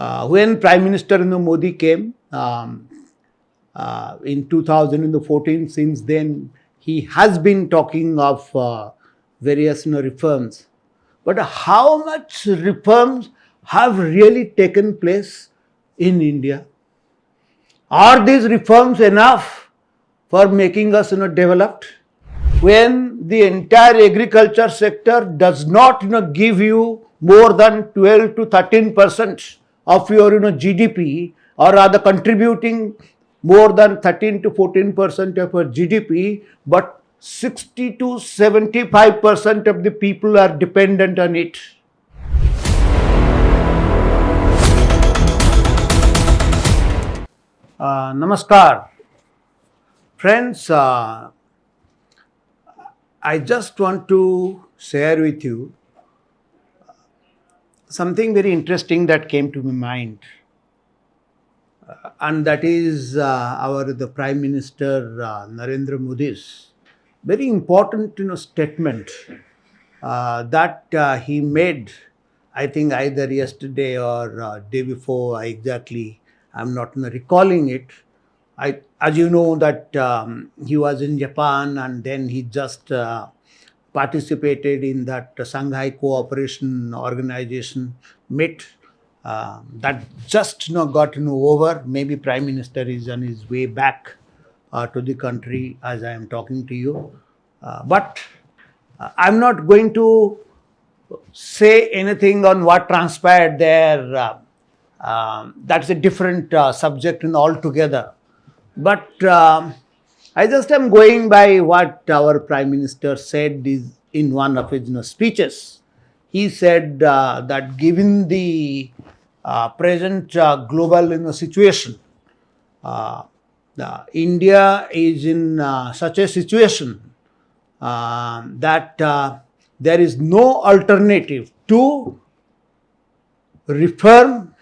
When Prime Minister Modi came in 2014, since then he has been talking of various reforms. But how much reforms have really taken place in India? Are these reforms enough for making us developed? When the entire agriculture sector does not give you more than 12 to 13% of your GDP, or rather contributing more than 13 to 14% of your GDP, but 60 to 75% of the people are dependent on it. Namaskar. Friends, I just want to share with you something very interesting that came to my mind. And that is the Prime Minister Narendra Modi's very important statement that he made, I think either yesterday or day before. I'm not recalling it. As you know that he was in Japan, and then he just participated in that Shanghai Cooperation Organization meet that just got over. Maybe Prime Minister is on his way back to the country as I am talking to you. But I'm not going to say anything on what transpired there. That's a different subject altogether. But I just am going by what our Prime Minister said in one of his speeches. He said that given the present global situation, India is in such a situation that there is no alternative to reform,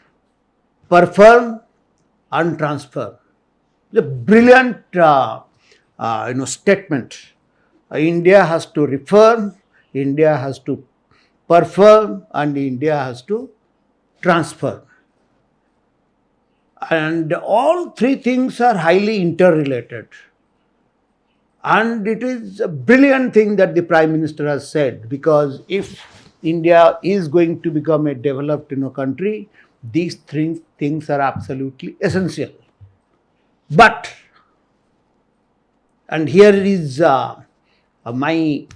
perform and transfer. It's a brilliant statement. India has to reform, India has to perform, and India has to transfer. And all three things are highly interrelated. And it is a brilliant thing that the Prime Minister has said, because if India is going to become a developed country, these three things are absolutely essential. But, and here is my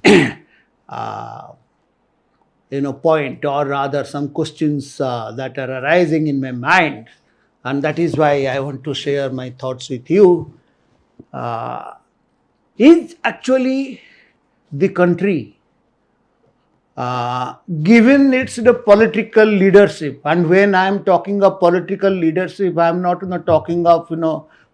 point, or rather some questions that are arising in my mind, and that is why I want to share my thoughts with you. Is actually the country given its the political leadership, and when I am talking of political leadership, I am not talking of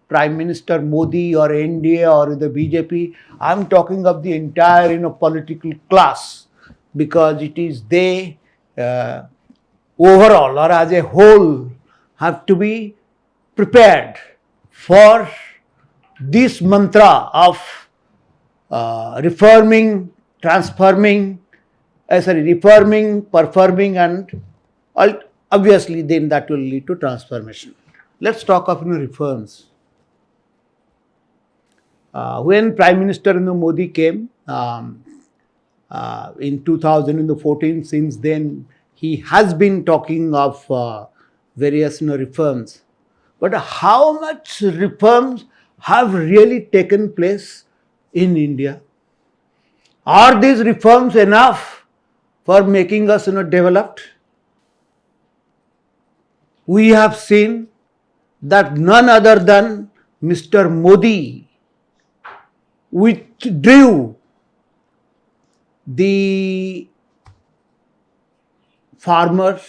Prime Minister Modi or NDA or the BJP. I am talking of the entire political class, because it is they overall or as a whole have to be prepared for this mantra of reforming, transforming, reforming, performing, and obviously then that will lead to transformation. Let's talk of reforms. When Prime Minister Modi came in 2014, since then he has been talking of various reforms. But how much reforms have really taken place in India? Are these reforms enough for making us developed? We have seen that none other than Mr. Modi withdrew the farmers,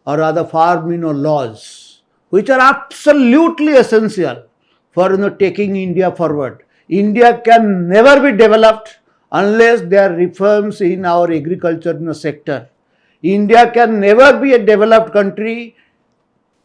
or rather farm laws, which are absolutely essential for taking India forward. India can never be developed unless there are reforms in our agriculture sector. India can never be a developed country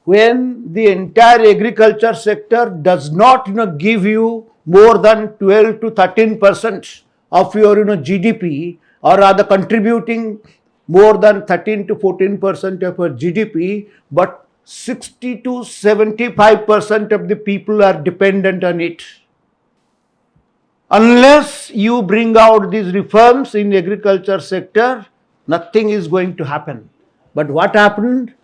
when the entire agriculture sector does not give you more than 12 to 13% of your GDP, or rather contributing more than 13 to 14% of your GDP, but 60 to 75% of the people are dependent on it. Unless you bring out these reforms in agriculture sector, nothing is going to happen. But what happened?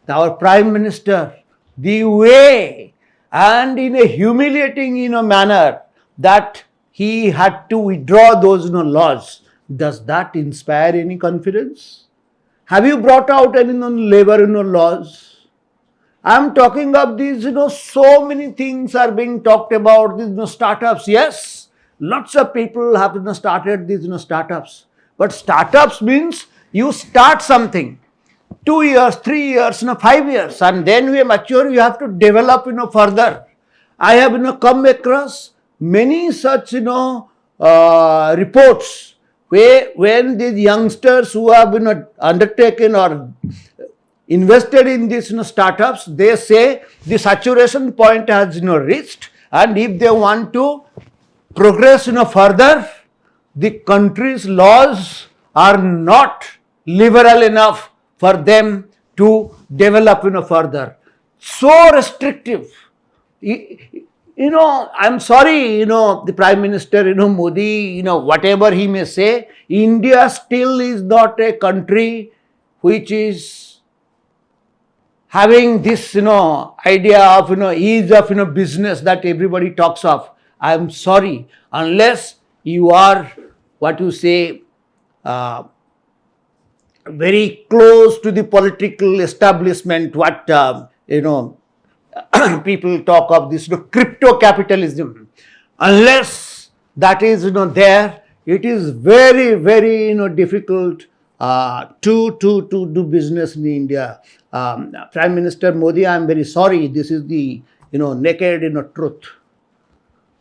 Our Prime Minister, the way and in a humiliating manner that he had to withdraw those laws, does that inspire any confidence? Have you brought out any labor laws? I'm talking of these, so many things are being talked about, these startups. Yes, lots of people have started these startups. But startups means you start something. 2 years, 3 years, 5 years, and then we mature, you have to develop, further. I have, come across many such, reports where when these youngsters who have, undertaken or invested in these startups, they say the saturation point has, reached, and if they want to progress, further, the country's laws are not liberal enough for them to develop further. So restrictive. I'm sorry, the Prime Minister, Modi, whatever he may say, India still is not a country which is having this, idea of, ease of, business that everybody talks of. I'm sorry, unless you are, what you say, very close to the political establishment, what, people talk of this, crypto capitalism. Unless that is, there, it is very, very, difficult to do business in India. Prime Minister Modi, I am very sorry. This is the, naked, truth.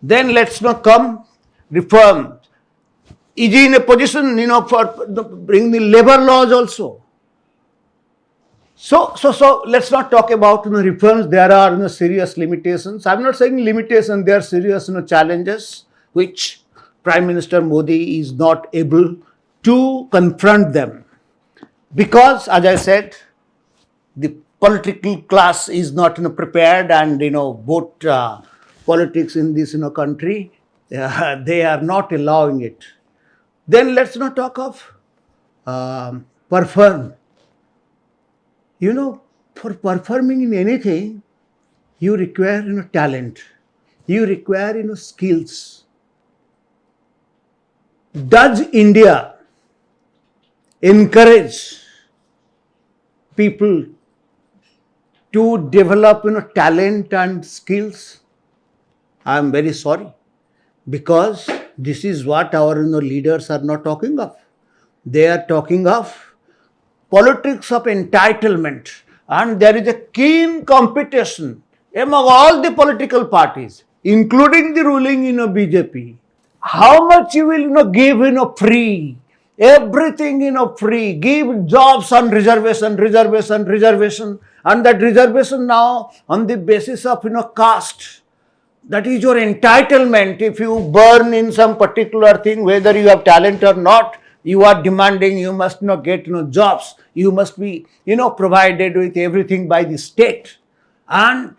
Then let's come reform. Is he in a position, for bring the labor laws also? So let's not talk about reforms. There are serious limitations. I'm not saying limitations. There are serious challenges which Prime Minister Modi is not able to confront them, because, as I said, the political class is not prepared, and both politics in this country, they are not allowing it. Then let's not talk of perform. For performing in anything, you require talent. You require skills. Does India encourage people to develop talent and skills? I am very sorry, because this is what our leaders are not talking of. They are talking of politics of entitlement, and there is a keen competition among all the political parties, including the ruling BJP. How much you will give free, everything free, give jobs on reservation, and that reservation now on the basis of caste. That is your entitlement. If you burn in some particular thing, whether you have talent or not, you are demanding, you must not get jobs. You must be provided with everything by the state. And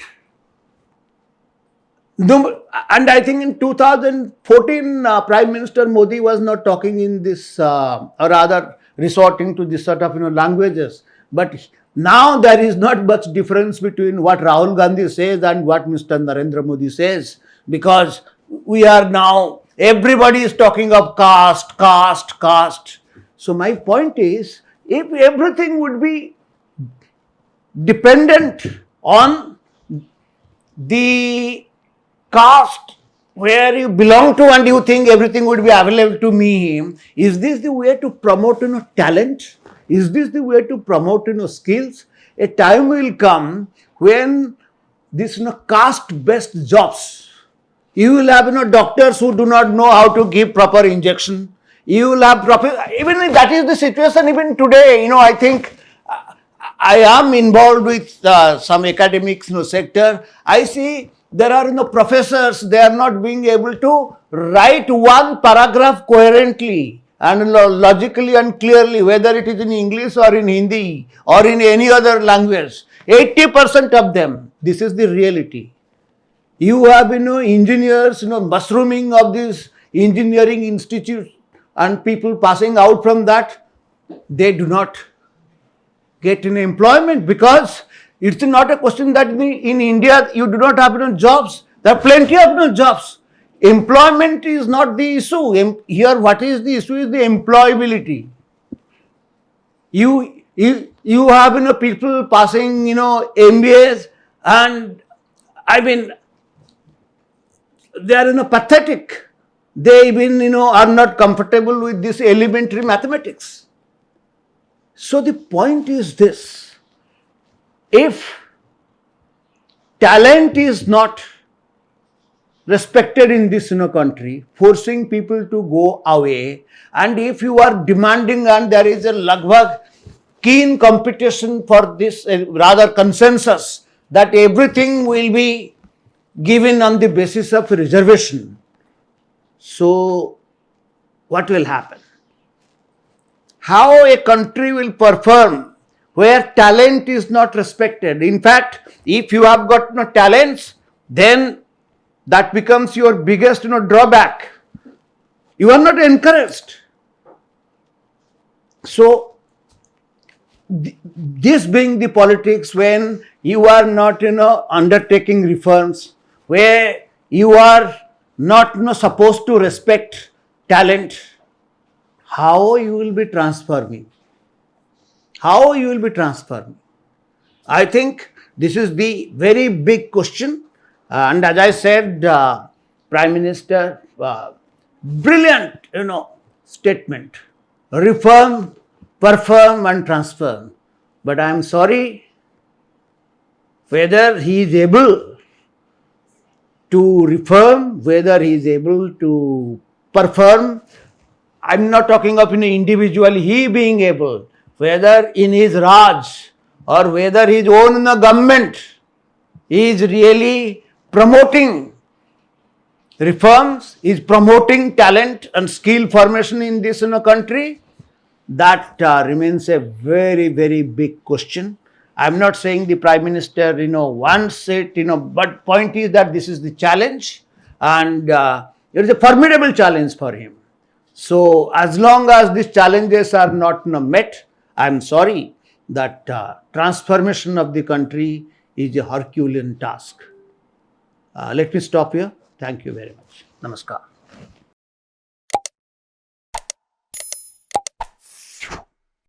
I think in 2014, Prime Minister Modi was not talking in this, or rather resorting to this sort of languages. But now there is not much difference between what Rahul Gandhi says and what Mr. Narendra Modi says, because we are now, everybody is talking of caste. So my point is, if everything would be dependent on the caste where you belong to, and you think everything would be available to me, is this the way to promote talent? Is this the way to promote skills? A time will come when this caste-based jobs, you will have doctors who do not know how to give proper injection. You will have proper, even if that is the situation even today, I think I am involved with some academics sector. I see there are professors, they are not being able to write one paragraph coherently and logically and clearly, whether it is in English or in Hindi or in any other language. 80% of them. This is the reality. You have, engineers, mushrooming of these engineering institutes and people passing out from that. They do not get employment because it's not a question that in India you do not have jobs. There are plenty of jobs. Employment is not the issue. Here, what is the issue is the employability. You have people passing MBAs, and I mean they are pathetic. They even are not comfortable with this elementary mathematics. So the point is this: if talent is not respected in this country, forcing people to go away, and if you are demanding and there is a lagbhag keen competition for this, rather consensus that everything will be given on the basis of reservation, so what will happen? How a country will perform where talent is not respected? In fact, if you have got no talents, then that becomes your biggest drawback. You are not encouraged. So this being the politics, when you are not undertaking reforms, where you are not supposed to respect talent, how you will be transforming? How you will be transforming? I think this is the very big question. And as I said, Prime Minister, brilliant, statement. Reform, perform and transform. But I am sorry, whether he is able to reform, whether he is able to perform, I am not talking of individually he being able, whether in his Raj or whether his own government is really promoting reforms, is promoting talent and skill formation in this country, that remains a very, very big question. I am not saying the Prime Minister, wants it, but point is that this is the challenge, and it is a formidable challenge for him. So as long as these challenges are not met, I am sorry that transformation of the country is a Herculean task. Let me stop here. Thank you very much. Namaskar.